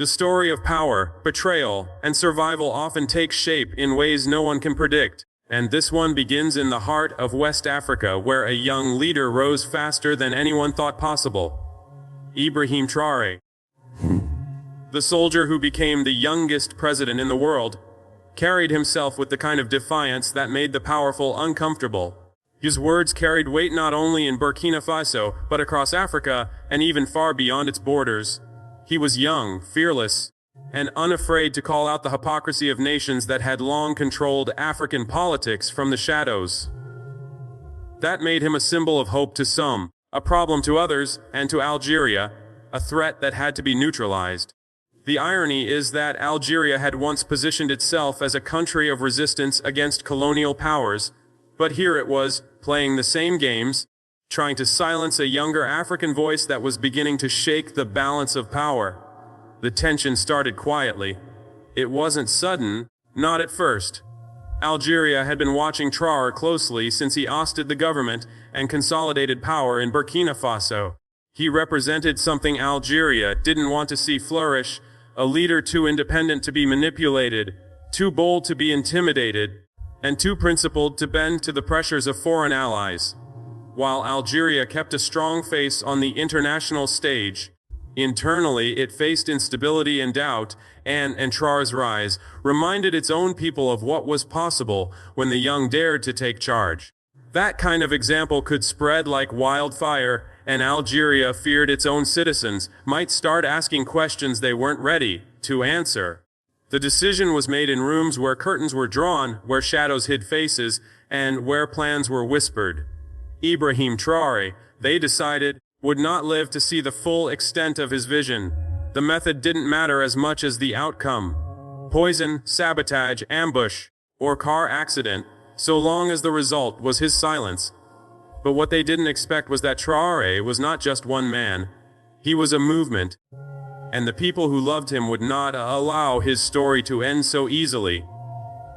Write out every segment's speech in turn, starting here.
The story of power, betrayal, and survival often takes shape in ways no one can predict, and this one begins in the heart of West Africa, where a young leader rose faster than anyone thought possible. Ibrahim Traoré, the soldier who became the youngest president in the world, carried himself with the kind of defiance that made the powerful uncomfortable. His words carried weight not only in Burkina Faso, but across Africa and even far beyond its borders. He was young, fearless, and unafraid to call out the hypocrisy of nations that had long controlled African politics from the shadows. That made him a symbol of hope to some, a problem to others, and to Algeria, a threat that had to be neutralized. The irony is that Algeria had once positioned itself as a country of resistance against colonial powers, but here it was, playing the same games, trying to silence a younger African voice that was beginning to shake the balance of power. The tension started quietly. It wasn't sudden, not at first. Algeria had been watching Traoré closely since he ousted the government and consolidated power in Burkina Faso. He represented something Algeria didn't want to see flourish, a leader too independent to be manipulated, too bold to be intimidated, and too principled to bend to the pressures of foreign allies. While Algeria kept a strong face on the international stage, internally it faced instability and doubt, and Traoré's rise reminded its own people of what was possible when the young dared to take charge. That kind of example could spread like wildfire, and Algeria feared its own citizens might start asking questions they weren't ready to answer. The decision was made in rooms where curtains were drawn, where shadows hid faces, and where plans were whispered. Ibrahim Traoré, they decided, would not live to see the full extent of his vision. The method didn't matter as much as the outcome. Poison, sabotage, ambush, or car accident, so long as the result was his silence. But what they didn't expect was that Traoré was not just one man. He was a movement, and the people who loved him would not allow his story to end so easily.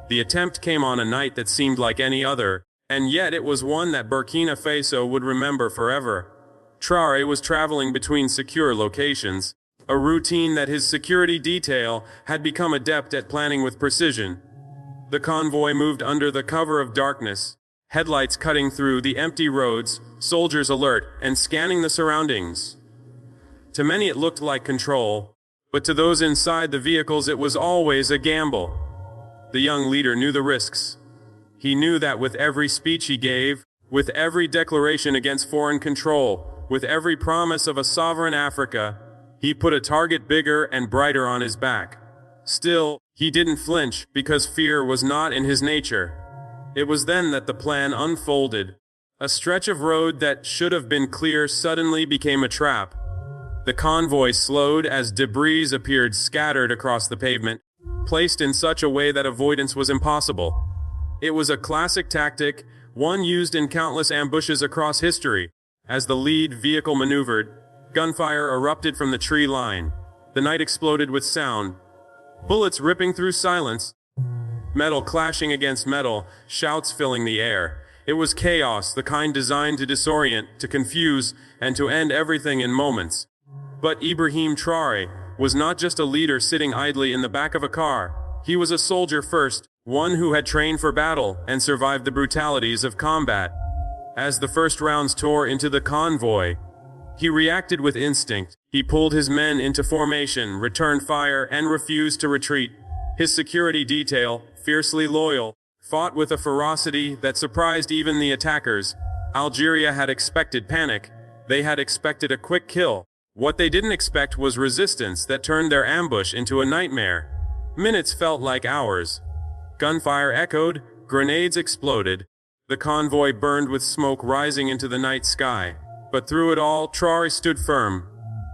The attempt came on a night that seemed like any other, and yet it was one that Burkina Faso would remember forever. Traoré was traveling between secure locations, a routine that his security detail had become adept at planning with precision. The convoy moved under the cover of darkness, headlights cutting through the empty roads, soldiers alert and scanning the surroundings. To many it looked like control, but to those inside the vehicles it was always a gamble. The young leader knew the risks. He knew that with every speech he gave, with every declaration against foreign control, with every promise of a sovereign Africa, he put a target bigger and brighter on his back. Still, he didn't flinch because fear was not in his nature. It was then that the plan unfolded. A stretch of road that should have been clear suddenly became a trap. The convoy slowed as debris appeared scattered across the pavement, placed in such a way that avoidance was impossible. It was a classic tactic, one used in countless ambushes across history. As the lead vehicle maneuvered, gunfire erupted from the tree line. The night exploded with sound, bullets ripping through silence, metal clashing against metal, shouts filling the air. It was chaos, the kind designed to disorient, to confuse, and to end everything in moments. But Ibrahim Traoré was not just a leader sitting idly in the back of a car. He was a soldier first, one who had trained for battle and survived the brutalities of combat. As the first rounds tore into the convoy, he reacted with instinct. He pulled his men into formation, returned fire, and refused to retreat. His security detail, fiercely loyal, fought with a ferocity that surprised even the attackers. Algeria had expected panic. They had expected a quick kill. What they didn't expect was resistance that turned their ambush into a nightmare. Minutes felt like hours. Gunfire echoed, grenades exploded. The convoy burned with smoke rising into the night sky. But through it all, Traoré stood firm.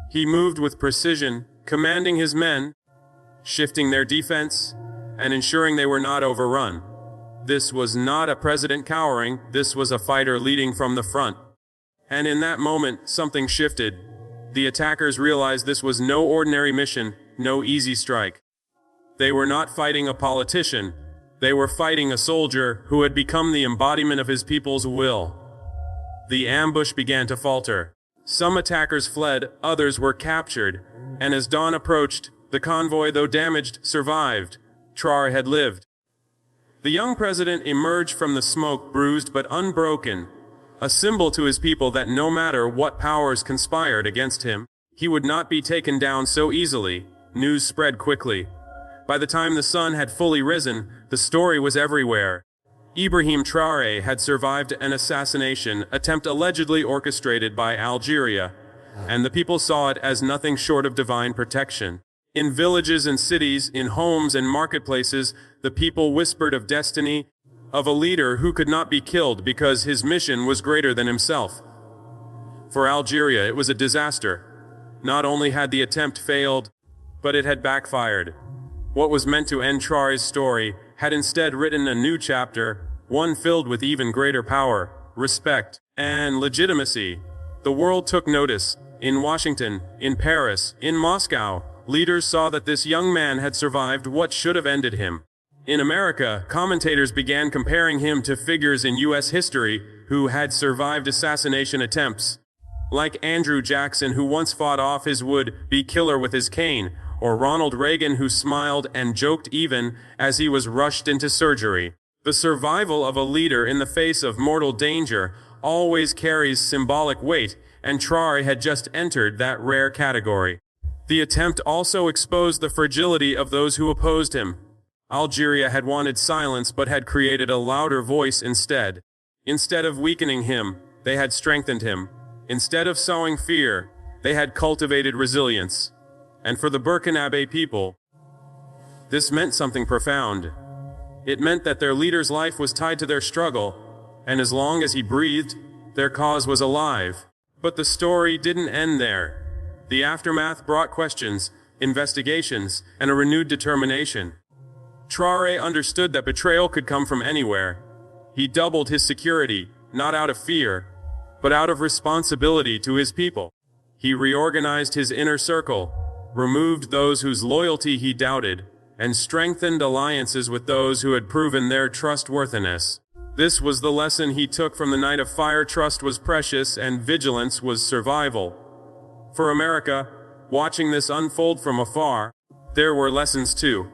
He moved with precision, commanding his men, shifting their defense, and ensuring they were not overrun. This was not a president cowering, this was a fighter leading from the front. And in that moment, something shifted. The attackers realized this was no ordinary mission, no easy strike. They were not fighting a politician. They were fighting a soldier who had become the embodiment of his people's will. The ambush began to falter. Some attackers fled, others were captured, and as dawn approached, The convoy, though damaged, survived. Traoré had lived. The young president emerged from the smoke bruised but unbroken, a symbol to his people that no matter what powers conspired against him, he would not be taken down so easily. News spread quickly. By the time the sun had fully risen, the story was everywhere. Ibrahim Traoré had survived an assassination attempt allegedly orchestrated by Algeria, and the people saw it as nothing short of divine protection. In villages and cities, in homes and marketplaces, the people whispered of destiny, of a leader who could not be killed because his mission was greater than himself. For Algeria, it was a disaster. Not only had the attempt failed, but it had backfired. What was meant to end Traoré's story had instead written a new chapter, one filled with even greater power, respect, and legitimacy. The world took notice. In Washington, in Paris, in Moscow, leaders saw that this young man had survived what should have ended him. In America, commentators began comparing him to figures in U.S. history who had survived assassination attempts, like Andrew Jackson, who once fought off his would-be killer with his cane, or Ronald Reagan, who smiled and joked even as he was rushed into surgery. The survival of a leader in the face of mortal danger always carries symbolic weight, and Traoré had just entered that rare category. The attempt also exposed the fragility of those who opposed him. Algeria had wanted silence but had created a louder voice instead. Instead of weakening him, they had strengthened him. Instead of sowing fear, they had cultivated resilience. And for the Burkina people, this meant something profound. It meant that their leader's life was tied to their struggle, and as long as he breathed, their cause was alive. But the story didn't end there. The aftermath brought questions, investigations, and a renewed determination. Traoré understood that betrayal could come from anywhere. He doubled his security, not out of fear, but out of responsibility to his people. He reorganized his inner circle, removed those whose loyalty he doubted, and strengthened alliances with those who had proven their trustworthiness. This was the lesson he took from the night of fire. Trust was precious and vigilance was survival. For America, watching this unfold from afar, there were lessons too.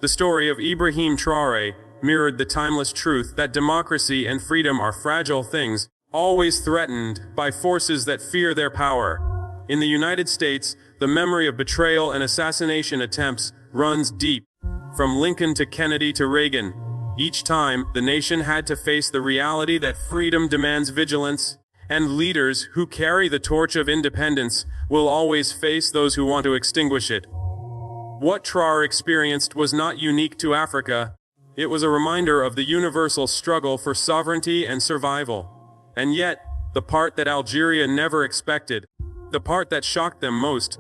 The story of Ibrahim Traoré mirrored the timeless truth that democracy and freedom are fragile things, always threatened by forces that fear their power. In the United States, the memory of betrayal and assassination attempts runs deep. From Lincoln to Kennedy to Reagan, each time the nation had to face the reality that freedom demands vigilance, and leaders who carry the torch of independence will always face those who want to extinguish it. What Traoré experienced was not unique to Africa. It was a reminder of the universal struggle for sovereignty and survival. And yet, the part that Algeria never expected, the part that shocked them most,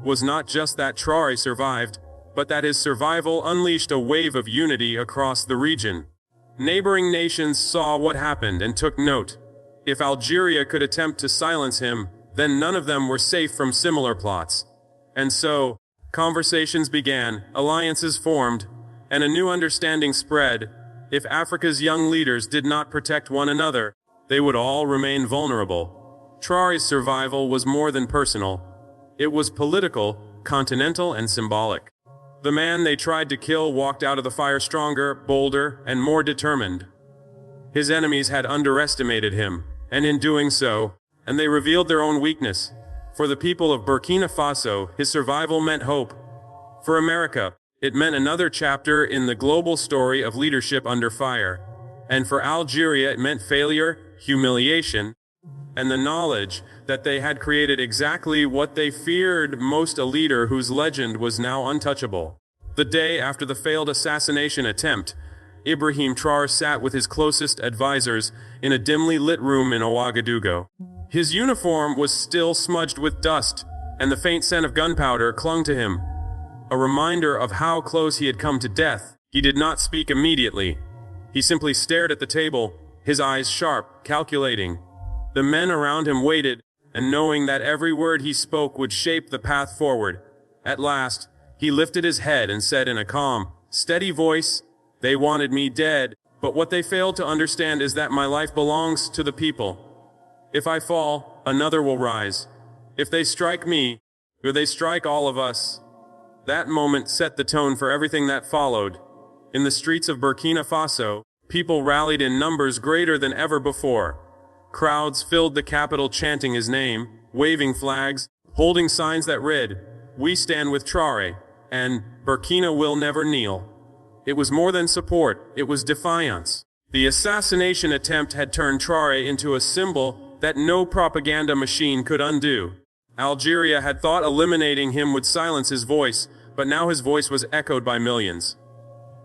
was not just that Traoré survived, but that his survival unleashed a wave of unity across the region. Neighboring nations saw what happened and took note. If Algeria could attempt to silence him, then none of them were safe from similar plots. And so, conversations began, alliances formed, and a new understanding spread. If Africa's young leaders did not protect one another, they would all remain vulnerable. Traoré's survival was more than personal. It was political, continental, and symbolic. The man they tried to kill walked out of the fire stronger, bolder, and more determined. His enemies had underestimated him, and in doing so, and they revealed their own weakness. For the people of Burkina Faso, his survival meant hope. For America, it meant another chapter in the global story of leadership under fire. And for Algeria, it meant failure, humiliation, and the knowledge that they had created exactly what they feared most, a leader whose legend was now untouchable. The day after the failed assassination attempt, Ibrahim Traoré sat with his closest advisors in a dimly lit room in Ouagadougou. His uniform was still smudged with dust, and the faint scent of gunpowder clung to him, a reminder of how close he had come to death. He did not speak immediately. He simply stared at the table, his eyes sharp, calculating. The men around him waited, and knowing that every word he spoke would shape the path forward. At last, he lifted his head and said in a calm, steady voice, "They wanted me dead, but what they failed to understand is that my life belongs to the people. If I fall, another will rise. If they strike me, or they strike all of us, That moment set the tone for everything that followed. In the streets of Burkina Faso, people rallied in numbers greater than ever before. Crowds filled the capital chanting his name, waving flags, holding signs that read, "We stand with Traoré," and "Burkina will never kneel." It was more than support, it was defiance. The assassination attempt had turned Traoré into a symbol that no propaganda machine could undo. Algeria had thought eliminating him would silence his voice, but now his voice was echoed by millions.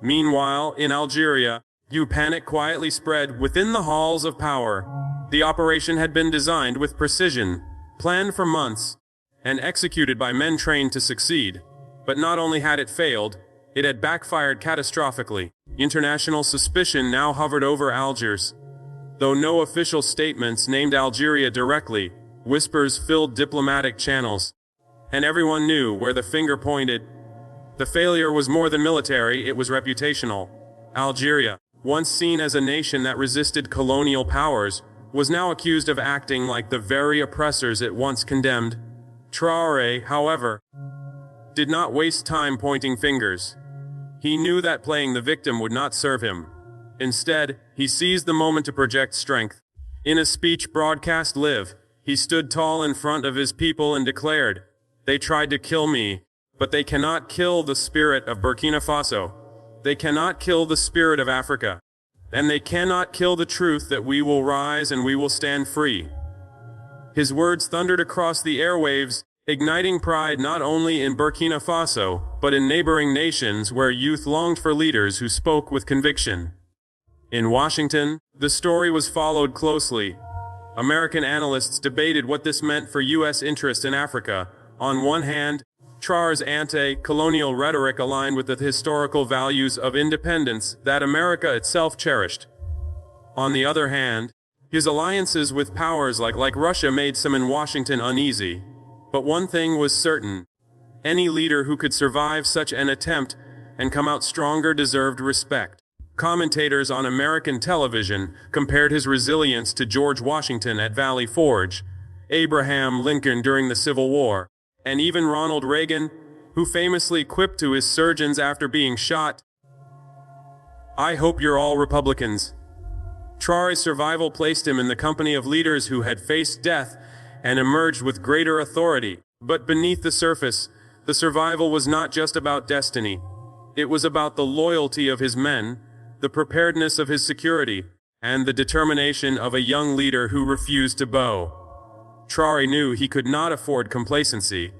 Meanwhile, in Algeria, panic quietly spread within the halls of power. The operation had been designed with precision, planned for months, and executed by men trained to succeed. But not only had it failed, it had backfired catastrophically. International suspicion now hovered over Algiers. Though no official statements named Algeria directly, whispers filled diplomatic channels. And everyone knew where the finger pointed. The failure was more than military, it was reputational. Algeria, once seen as a nation that resisted colonial powers, was now accused of acting like the very oppressors it once condemned. Traoré, however, did not waste time pointing fingers. He knew that playing the victim would not serve him. Instead, he seized the moment to project strength. In a speech broadcast live, he stood tall in front of his people and declared, "They tried to kill me, but they cannot kill the spirit of Burkina Faso. They cannot kill the spirit of Africa. And they cannot kill the truth that we will rise and we will stand free." His words thundered across the airwaves, igniting pride not only in Burkina Faso, but in neighboring nations where youth longed for leaders who spoke with conviction. In Washington, the story was followed closely. American analysts debated what this meant for U.S. interest in Africa. On one hand, Traoré's anti-colonial rhetoric aligned with the historical values of independence that America itself cherished. On the other hand, his alliances with powers like Russia made some in Washington uneasy. But one thing was certain. Any leader who could survive such an attempt and come out stronger deserved respect. Commentators on American television compared his resilience to George Washington at Valley Forge, Abraham Lincoln during the Civil War, and even Ronald Reagan, who famously quipped to his surgeons after being shot, "I hope you're all Republicans." Traoré's survival placed him in the company of leaders who had faced death and emerged with greater authority. But beneath the surface, the survival was not just about destiny. It was about the loyalty of his men, the preparedness of his security, and the determination of a young leader who refused to bow. Traoré knew he could not afford complacency.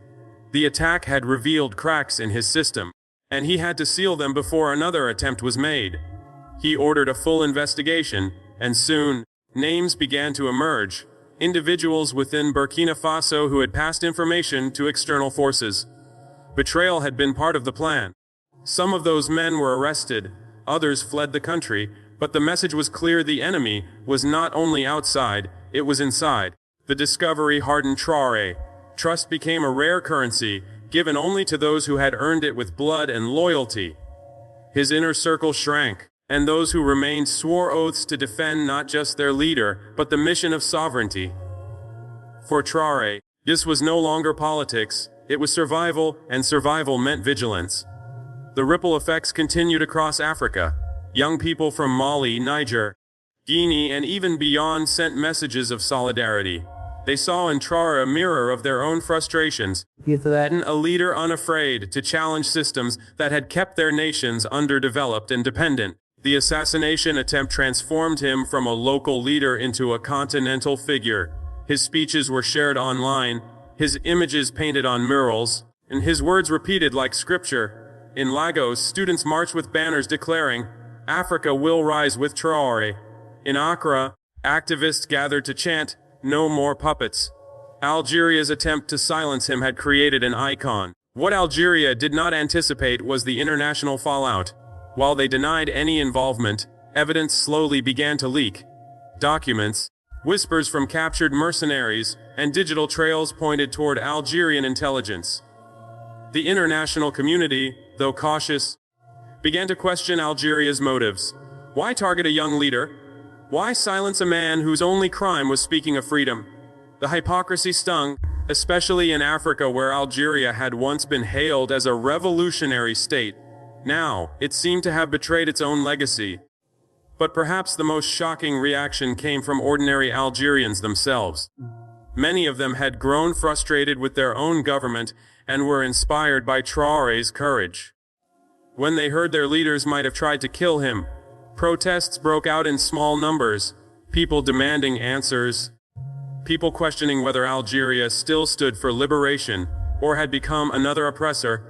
The attack had revealed cracks in his system, and he had to seal them before another attempt was made. He ordered a full investigation, and soon, names began to emerge. Individuals within Burkina Faso who had passed information to external forces. Betrayal had been part of the plan. Some of those men were arrested, others fled the country, but the message was clear: the enemy was not only outside, it was inside. The discovery hardened Traoré. Trust became a rare currency, given only to those who had earned it with blood and loyalty. His inner circle shrank, and those who remained swore oaths to defend not just their leader, but the mission of sovereignty. For Traoré, this was no longer politics, it was survival, and survival meant vigilance. The ripple effects continued across Africa. Young people from Mali, Niger, Guinea, and even beyond sent messages of solidarity. They saw in Traoré a mirror of their own frustrations, a leader unafraid to challenge systems that had kept their nations underdeveloped and dependent. The assassination attempt transformed him from a local leader into a continental figure. His speeches were shared online, his images painted on murals, and his words repeated like scripture. In Lagos, students marched with banners declaring, "Africa will rise with Traoré." In Accra, activists gathered to chant, "No more puppets." Algeria's attempt to silence him had created an icon. What Algeria did not anticipate was the international fallout. While they denied any involvement, evidence slowly began to leak. Documents, whispers from captured mercenaries, and digital trails pointed toward Algerian intelligence. The international community, though cautious, began to question Algeria's motives. Why target a young leader? Why silence a man whose only crime was speaking of freedom? The hypocrisy stung, especially in Africa where Algeria had once been hailed as a revolutionary state. Now, it seemed to have betrayed its own legacy. But perhaps the most shocking reaction came from ordinary Algerians themselves. Many of them had grown frustrated with their own government and were inspired by Traoré's courage. When they heard their leaders might have tried to kill him, protests broke out in small numbers, people demanding answers, people questioning whether Algeria still stood for liberation or had become another oppressor.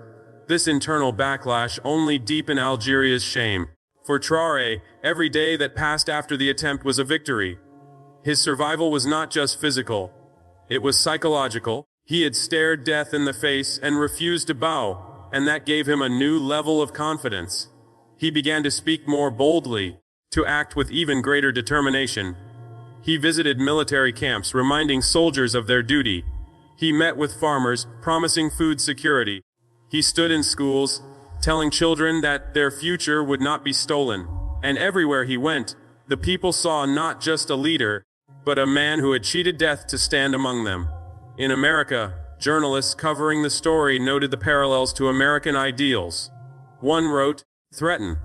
This internal backlash only deepened Algeria's shame. For Traoré, every day that passed after the attempt was a victory. His survival was not just physical, it was psychological. He had stared death in the face and refused to bow, and that gave him a new level of confidence. He began to speak more boldly, to act with even greater determination. He visited military camps, reminding soldiers of their duty. He met with farmers, promising food security. He stood in schools, telling children that their future would not be stolen. And everywhere he went, the people saw not just a leader, but a man who had cheated death to stand among them. In America, journalists covering the story noted the parallels to American ideals. One wrote, "Threaten.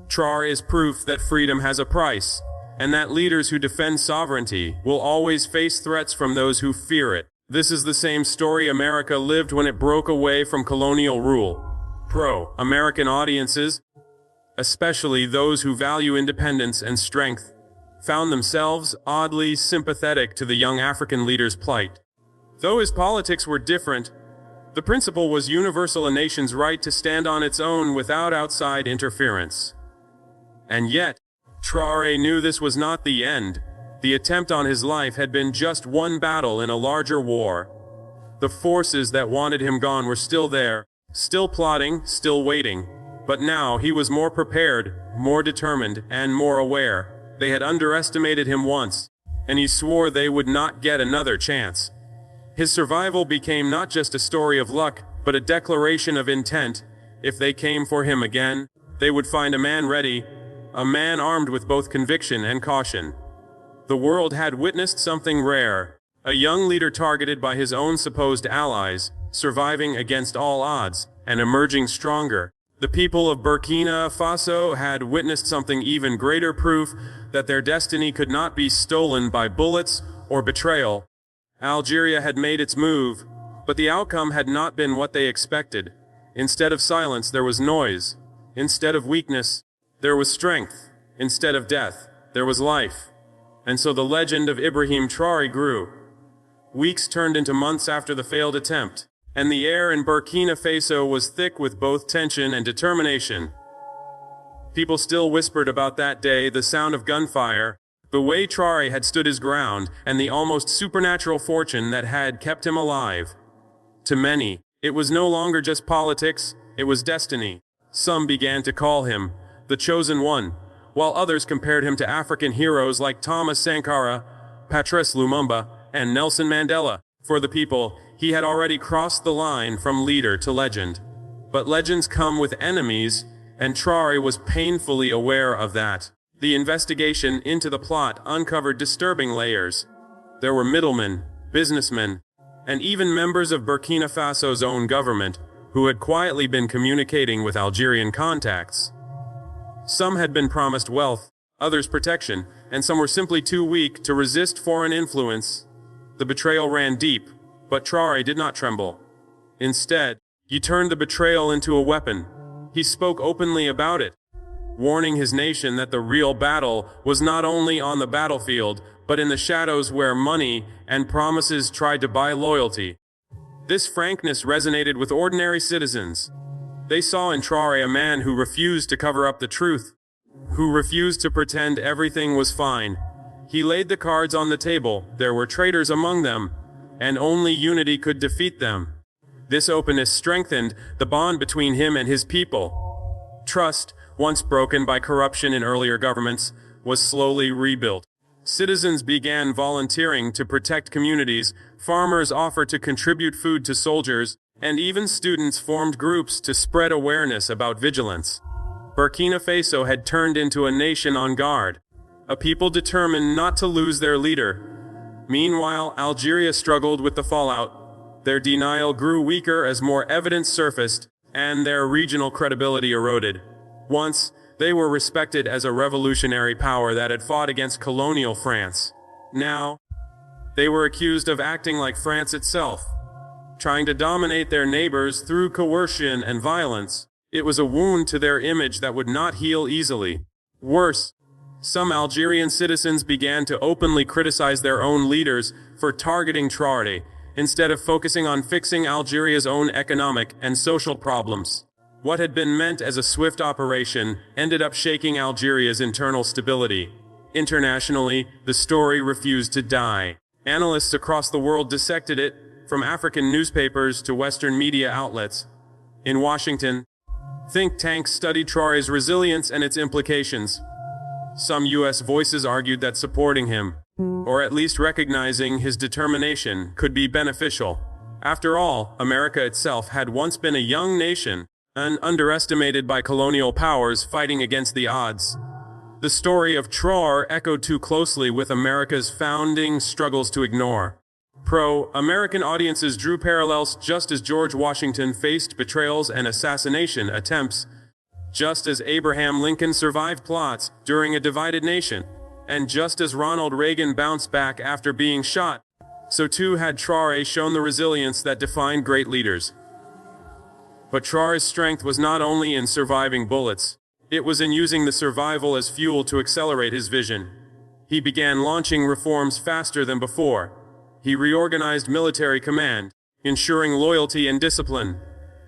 Traoré is proof that freedom has a price, and that leaders who defend sovereignty will always face threats from those who fear it." This is the same story America lived when it broke away from colonial rule. Pro-American audiences, especially those who value independence and strength, found themselves oddly sympathetic to the young African leader's plight. Though his politics were different, the principle was universal: a nation's right to stand on its own without outside interference. And yet, Traoré knew this was not the end. The attempt on his life had been just one battle in a larger war. The forces that wanted him gone were still there, still plotting, still waiting. But now he was more prepared, more determined, and more aware. They had underestimated him once, and he swore they would not get another chance. His survival became not just a story of luck, but a declaration of intent. If they came for him again, they would find a man ready, a man armed with both conviction and caution. The world had witnessed something rare, a young leader targeted by his own supposed allies, surviving against all odds, and emerging stronger. The people of Burkina Faso had witnessed something even greater, proof that their destiny could not be stolen by bullets or betrayal. Algeria had made its move, but the outcome had not been what they expected. Instead of silence, there was noise. Instead of weakness, there was strength. Instead of death, there was life. And so the legend of Ibrahim Traoré grew. Weeks turned into months after the failed attempt, and the air in Burkina Faso was thick with both tension and determination. People still whispered about that day, the sound of gunfire, the way Traoré had stood his ground, and the almost supernatural fortune that had kept him alive. To many, it was no longer just politics, it was destiny. Some began to call him the chosen one, while others compared him to African heroes like Thomas Sankara, Patrice Lumumba, and Nelson Mandela. For the people, he had already crossed the line from leader to legend. But legends come with enemies, and Traoré was painfully aware of that. The investigation into the plot uncovered disturbing layers. There were middlemen, businessmen, and even members of Burkina Faso's own government who had quietly been communicating with Algerian contacts. Some had been promised wealth, others protection, and some were simply too weak to resist foreign influence. The betrayal ran deep, but Traoré did not tremble. Instead, he turned the betrayal into a weapon. He spoke openly about it, warning his nation that the real battle was not only on the battlefield, but in the shadows where money and promises tried to buy loyalty. This frankness resonated with ordinary citizens. They saw in Traoré a man who refused to cover up the truth, who refused to pretend everything was fine. He laid the cards on the table. There were traitors among them, and only unity could defeat them. This openness strengthened the bond between him and his people. Trust, once broken by corruption in earlier governments, was slowly rebuilt. Citizens began volunteering to protect communities, farmers offered to contribute food to soldiers, and even students formed groups to spread awareness about vigilance. Burkina Faso had turned into a nation on guard, a people determined not to lose their leader. Meanwhile, Algeria struggled with the fallout. Their denial grew weaker as more evidence surfaced, and their regional credibility eroded. Once, they were respected as a revolutionary power that had fought against colonial France. Now, they were accused of acting like France itself, trying to dominate their neighbors through coercion and violence. It was a wound to their image that would not heal easily. Worse, some Algerian citizens began to openly criticize their own leaders for targeting Traoré, instead of focusing on fixing Algeria's own economic and social problems. What had been meant as a swift operation ended up shaking Algeria's internal stability. Internationally, the story refused to die. Analysts across the world dissected it, from African newspapers to Western media outlets. In Washington, think tanks studied Traoré's resilience and its implications. Some U.S. voices argued that supporting him, or at least recognizing his determination, could be beneficial. After all, America itself had once been a young nation, underestimated by colonial powers fighting against the odds. The story of Traoré echoed too closely with America's founding struggles to ignore. Pro-American audiences drew parallels just as George Washington faced betrayals and assassination attempts, just as Abraham Lincoln survived plots during a divided nation, and just as Ronald Reagan bounced back after being shot, so too had Traoré shown the resilience that defined great leaders. But Traoré's strength was not only in surviving bullets, it was in using the survival as fuel to accelerate his vision. He began launching reforms faster than before. He reorganized military command, ensuring loyalty and discipline.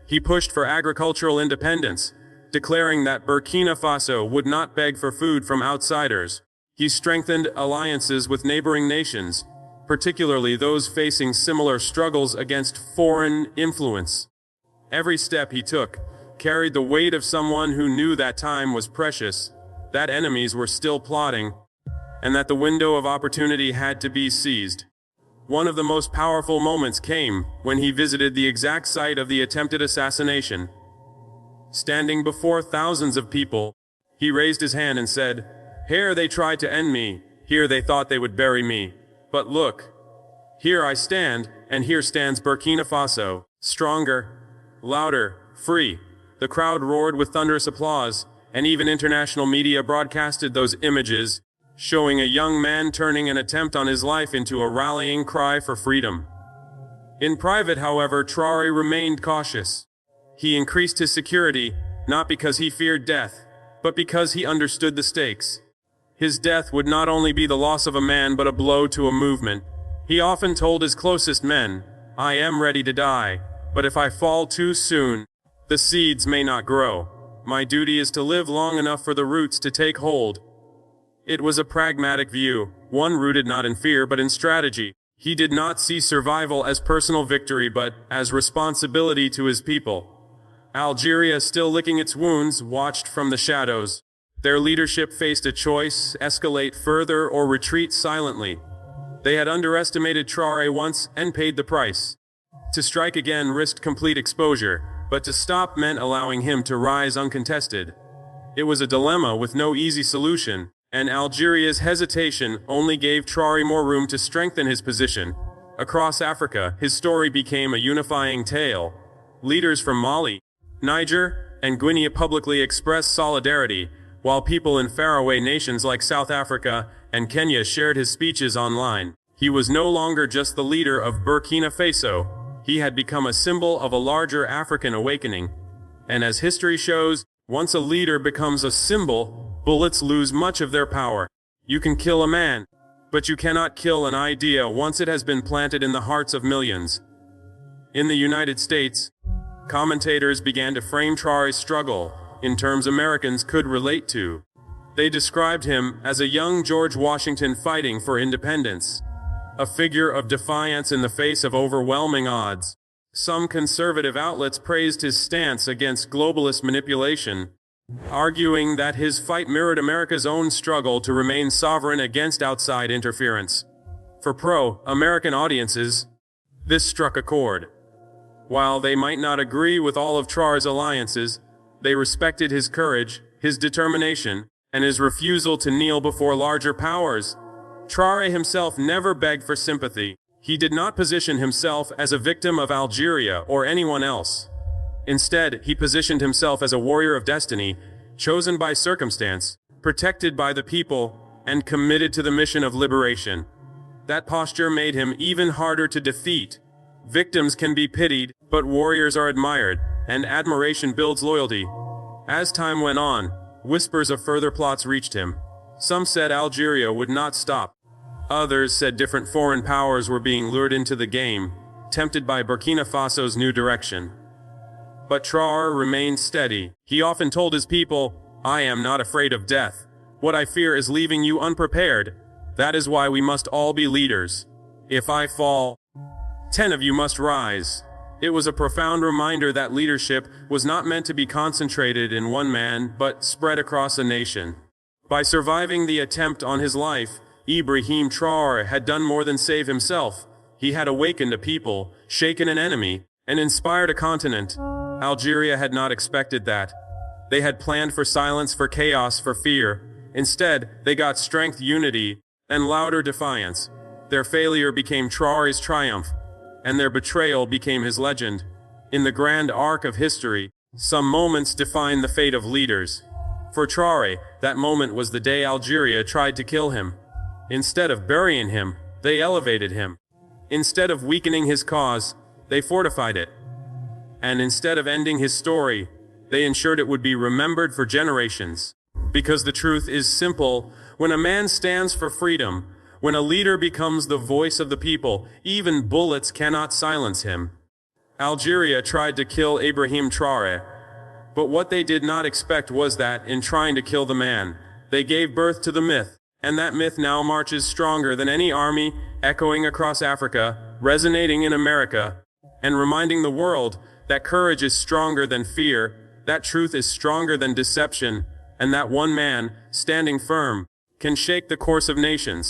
He pushed for agricultural independence, declaring that Burkina Faso would not beg for food from outsiders. He strengthened alliances with neighboring nations, particularly those facing similar struggles against foreign influence. Every step he took carried the weight of someone who knew that time was precious, that enemies were still plotting, and that the window of opportunity had to be seized. One of the most powerful moments came when he visited the exact site of the attempted assassination. Standing before thousands of people, he raised his hand and said, "Here they tried to end me, here they thought they would bury me. But look, here I stand, and here stands Burkina Faso, stronger, louder, free." The crowd roared with thunderous applause, and even international media broadcasted those images, showing a young man turning an attempt on his life into a rallying cry for freedom. In private, however, Traoré remained cautious. He increased his security, not because he feared death, but because he understood the stakes. His death would not only be the loss of a man, but a blow to a movement. He often told his closest men, "I am ready to die, but if I fall too soon, the seeds may not grow. My duty is to live long enough for the roots to take hold." It was a pragmatic view, one rooted not in fear but in strategy. He did not see survival as personal victory but as responsibility to his people. Algeria, still licking its wounds, watched from the shadows. Their leadership faced a choice: escalate further or retreat silently. They had underestimated Traoré once and paid the price. To strike again risked complete exposure, but to stop meant allowing him to rise uncontested. It was a dilemma with no easy solution, and Algeria's hesitation only gave Traoré more room to strengthen his position. Across Africa, his story became a unifying tale. Leaders from Mali, Niger, and Guinea publicly expressed solidarity, while people in faraway nations like South Africa and Kenya shared his speeches online. He was no longer just the leader of Burkina Faso. He had become a symbol of a larger African awakening. And as history shows, once a leader becomes a symbol, bullets lose much of their power. You can kill a man, but you cannot kill an idea once it has been planted in the hearts of millions. In the United States, commentators began to frame Traoré's struggle in terms Americans could relate to. They described him as a young George Washington fighting for independence, a figure of defiance in the face of overwhelming odds. Some conservative outlets praised his stance against globalist manipulation, arguing that his fight mirrored America's own struggle to remain sovereign against outside interference. For pro-American audiences, this struck a chord. While they might not agree with all of Traoré's alliances, they respected his courage, his determination, and his refusal to kneel before larger powers. Traoré himself never begged for sympathy. He did not position himself as a victim of Algeria or anyone else. Instead, he positioned himself as a warrior of destiny, chosen by circumstance, protected by the people, and committed to the mission of liberation. That posture made him even harder to defeat. Victims can be pitied, but warriors are admired, and admiration builds loyalty. As time went on, whispers of further plots reached him. Some said Algeria would not stop. Others said different foreign powers were being lured into the game, tempted by Burkina Faso's new direction. But Traoré remained steady. He often told his people, "I am not afraid of death. What I fear is leaving you unprepared. That is why we must all be leaders. If I fall, 10 of you must rise." It was a profound reminder that leadership was not meant to be concentrated in one man, but spread across a nation. By surviving the attempt on his life, Ibrahim Traoré had done more than save himself. He had awakened a people, shaken an enemy, and inspired a continent. Algeria had not expected that. They had planned for silence, for chaos, for fear. Instead, they got strength, unity, and louder defiance. Their failure became Traoré's triumph, and their betrayal became his legend. In the grand arc of history, some moments define the fate of leaders. For Traoré, that moment was the day Algeria tried to kill him. Instead of burying him, they elevated him. Instead of weakening his cause, they fortified it. And instead of ending his story, they ensured it would be remembered for generations. Because the truth is simple: when a man stands for freedom, when a leader becomes the voice of the people, even bullets cannot silence him. Algeria tried to kill Ibrahim Traoré, but what they did not expect was that, in trying to kill the man, they gave birth to the myth. And that myth now marches stronger than any army, echoing across Africa, resonating in America, and reminding the world that courage is stronger than fear, that truth is stronger than deception, and that one man, standing firm, can shake the course of nations.